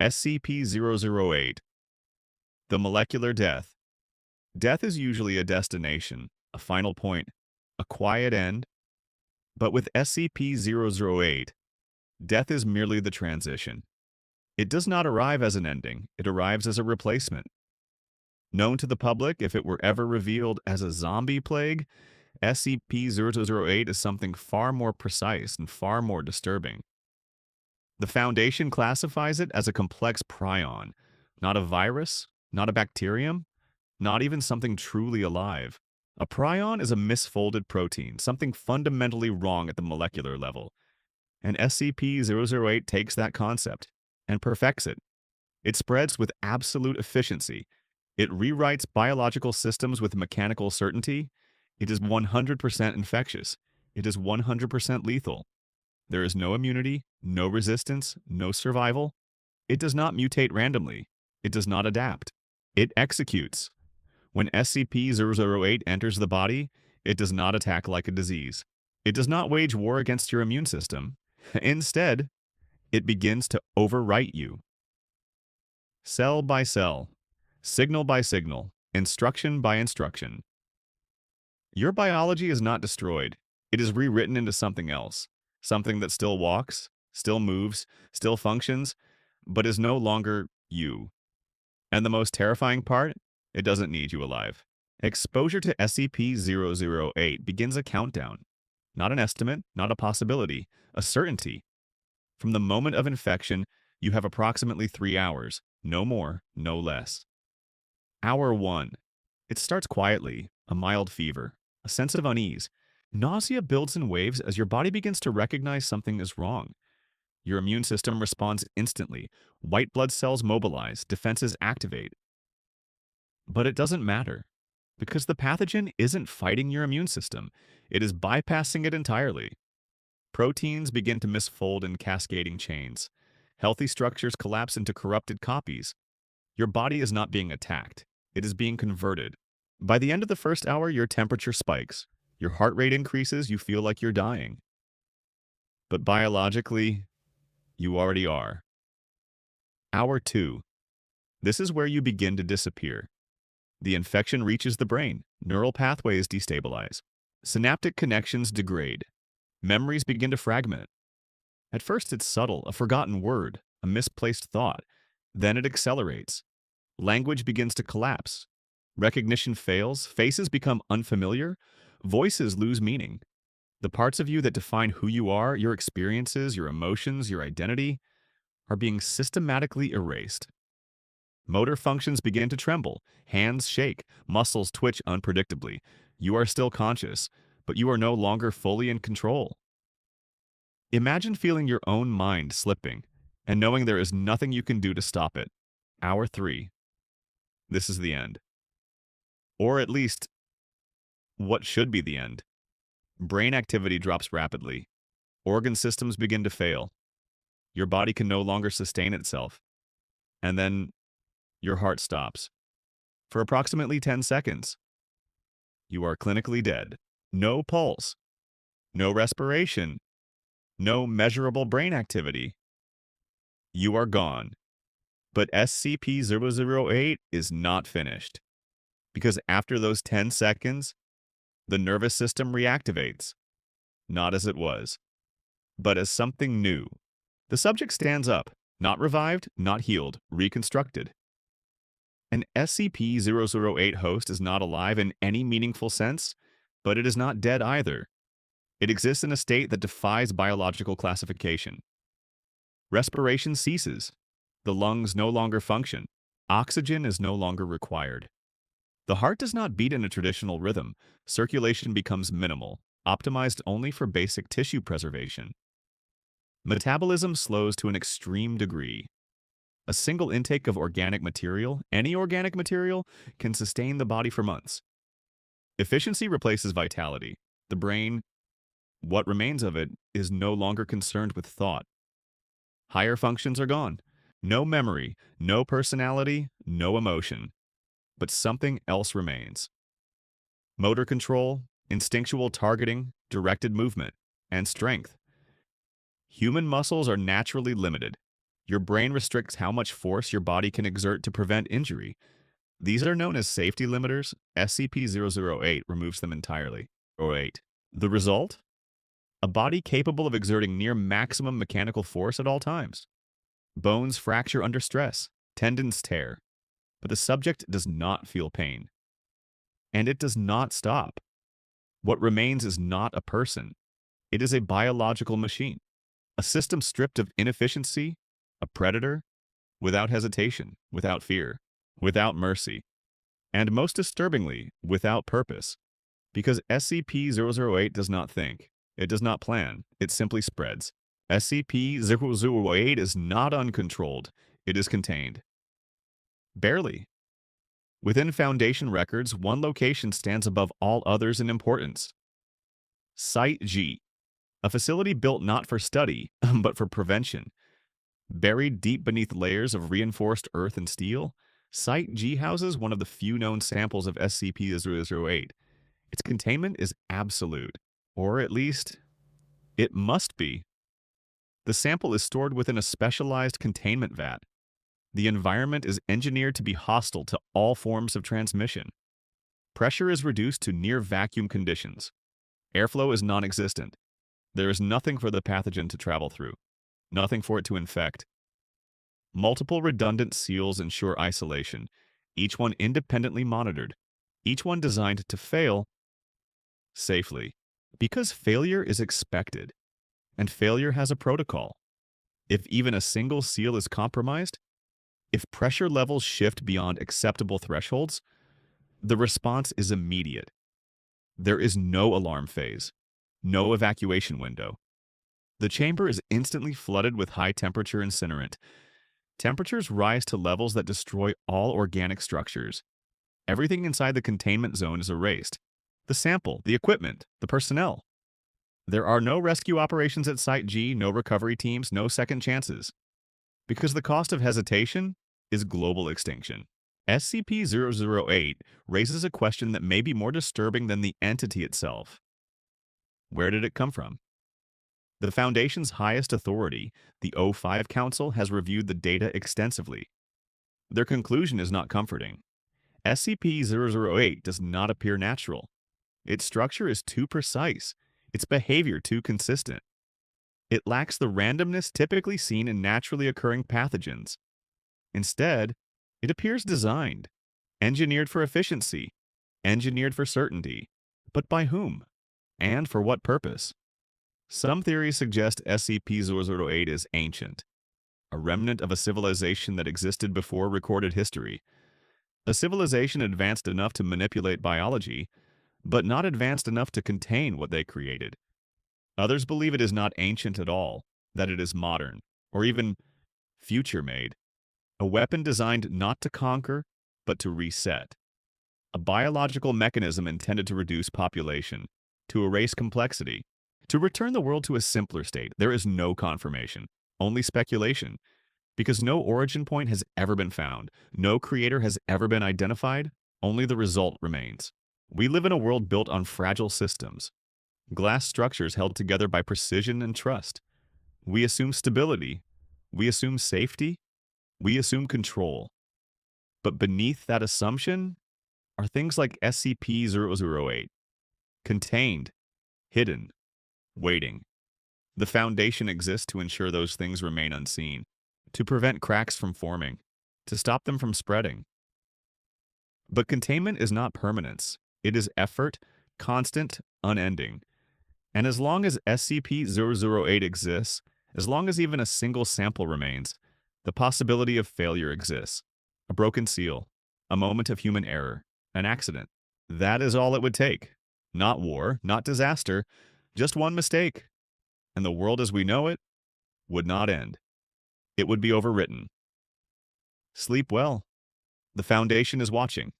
SCP-008. The molecular death. Death is usually a destination, a final point, a quiet end, but with SCP-008, death is merely the transition. It does not arrive as an ending, it arrives as a replacement. Known to the public, if it were ever revealed as a zombie plague, SCP-008 is something far more precise and far more disturbing. The Foundation classifies it as a complex prion, not a virus, not a bacterium, not even something truly alive. A prion is a misfolded protein, something fundamentally wrong at the molecular level. And SCP-008 takes that concept and perfects it. It spreads with absolute efficiency. It rewrites biological systems with mechanical certainty. It is 100% infectious. It is 100% lethal. There is no immunity, no resistance, no survival. It does not mutate randomly. It does not adapt. It executes. When SCP-008 enters the body, it does not attack like a disease. It does not wage war against your immune system. Instead, it begins to overwrite you. Cell by cell, signal by signal, instruction by instruction. Your biology is not destroyed. It is rewritten into something else. Something that still walks, still moves, still functions, but is no longer you. And the most terrifying part? It doesn't need you alive. Exposure to SCP-008 begins a countdown. Not an estimate, not a possibility, a certainty. From the moment of infection, you have approximately 3 hours, no more, no less. Hour 1. It starts quietly, a mild fever, a sense of unease. Nausea builds in waves as your body begins to recognize something is wrong. Your immune system responds instantly. White blood cells mobilize, defenses activate. But it doesn't matter, because the pathogen isn't fighting your immune system. It is bypassing it entirely. Proteins begin to misfold in cascading chains. Healthy structures collapse into corrupted copies. Your body is not being attacked. It is being converted. By the end of the first hour, your temperature spikes. Your heart rate increases, you feel like you're dying. But biologically, you already are. Hour 2. This is where you begin to disappear. The infection reaches the brain. Neural pathways destabilize. Synaptic connections degrade. Memories begin to fragment. At first it's subtle, a forgotten word, a misplaced thought. Then it accelerates. Language begins to collapse. Recognition fails, faces become unfamiliar, voices lose meaning. The parts of you that define who you are, your experiences, your emotions, your identity, are being systematically erased. Motor functions begin to tremble, hands shake, muscles twitch unpredictably. You are still conscious, but you are no longer fully in control. Imagine feeling your own mind slipping and knowing there is nothing you can do to stop it. Hour 3. This is the end. Or at least, what should be the end. Brain activity drops rapidly. Organ systems begin to fail. Your body can no longer sustain itself. And then your heart stops. For approximately 10 seconds. You are clinically dead. No pulse. No respiration. No measurable brain activity. You are gone. But SCP-008 is not finished. Because after those 10 seconds, the nervous system reactivates. Not as it was, but as something new. The subject stands up, not revived, not healed, reconstructed. An SCP-008 host is not alive in any meaningful sense, but it is not dead either. It exists in a state that defies biological classification. Respiration ceases. The lungs no longer function. Oxygen is no longer required. The heart does not beat in a traditional rhythm. Circulation becomes minimal, optimized only for basic tissue preservation. Metabolism slows to an extreme degree. A single intake of organic material, any organic material, can sustain the body for months. Efficiency replaces vitality. The brain, what remains of it, is no longer concerned with thought. Higher functions are gone. No memory, no personality, no emotion. But something else remains. Motor control, instinctual targeting, directed movement, and strength. Human muscles are naturally limited. Your brain restricts how much force your body can exert to prevent injury. These are known as safety limiters. SCP-008 removes them entirely. Oh 08. The result? A body capable of exerting near maximum mechanical force at all times. Bones fracture under stress, tendons tear, but the subject does not feel pain. And it does not stop. What remains is not a person. It is a biological machine, a system stripped of inefficiency, a predator, without hesitation, without fear, without mercy, and most disturbingly, without purpose. Because SCP-008 does not think, it does not plan, it simply spreads. SCP-008 is not uncontrolled, it is contained. Barely. Within Foundation records, one location stands above all others in importance. Site G, a facility built not for study, but for prevention. Buried deep beneath layers of reinforced earth and steel, Site G houses one of the few known samples of SCP-008. Its containment is absolute, or at least, it must be. The sample is stored within a specialized containment vat. The environment is engineered to be hostile to all forms of transmission. Pressure is reduced to near vacuum conditions. Airflow is non-existent. There is nothing for the pathogen to travel through, nothing for it to infect. Multiple redundant seals ensure isolation, each one independently monitored, each one designed to fail safely. Because failure is expected, and failure has a protocol. If even a single seal is compromised, if pressure levels shift beyond acceptable thresholds, the response is immediate. There is no alarm phase, no evacuation window. The chamber is instantly flooded with high-temperature incinerant. Temperatures rise to levels that destroy all organic structures. Everything inside the containment zone is erased. The sample, the equipment, the personnel. There are no rescue operations at Site G, no recovery teams, no second chances. Because the cost of hesitation is global extinction. SCP-008 raises a question that may be more disturbing than the entity itself. Where did it come from? The Foundation's highest authority, the O5 Council, has reviewed the data extensively. Their conclusion is not comforting. SCP-008 does not appear natural. Its structure is too precise, its behavior too consistent. It lacks the randomness typically seen in naturally occurring pathogens. Instead, it appears designed, engineered for efficiency, engineered for certainty. But by whom? And for what purpose? Some theories suggest SCP-008 is ancient, a remnant of a civilization that existed before recorded history. A civilization advanced enough to manipulate biology, but not advanced enough to contain what they created. Others believe it is not ancient at all, that it is modern, or even future-made. A weapon designed not to conquer, but to reset. A biological mechanism intended to reduce population, to erase complexity, to return the world to a simpler state. There is no confirmation, only speculation, because no origin point has ever been found, no creator has ever been identified, only the result remains. We live in a world built on fragile systems, glass structures held together by precision and trust. We assume stability, we assume safety, we assume control. But beneath that assumption are things like SCP-008, contained, hidden, waiting. The Foundation exists to ensure those things remain unseen, to prevent cracks from forming, to stop them from spreading. But containment is not permanence. It is effort, constant, unending. And as long as SCP-008 exists, as long as even a single sample remains, the possibility of failure exists. A broken seal, a moment of human error, an accident. That is all it would take. Not war, not disaster, just one mistake. And the world as we know it would not end. It would be overwritten. Sleep well. The Foundation is watching.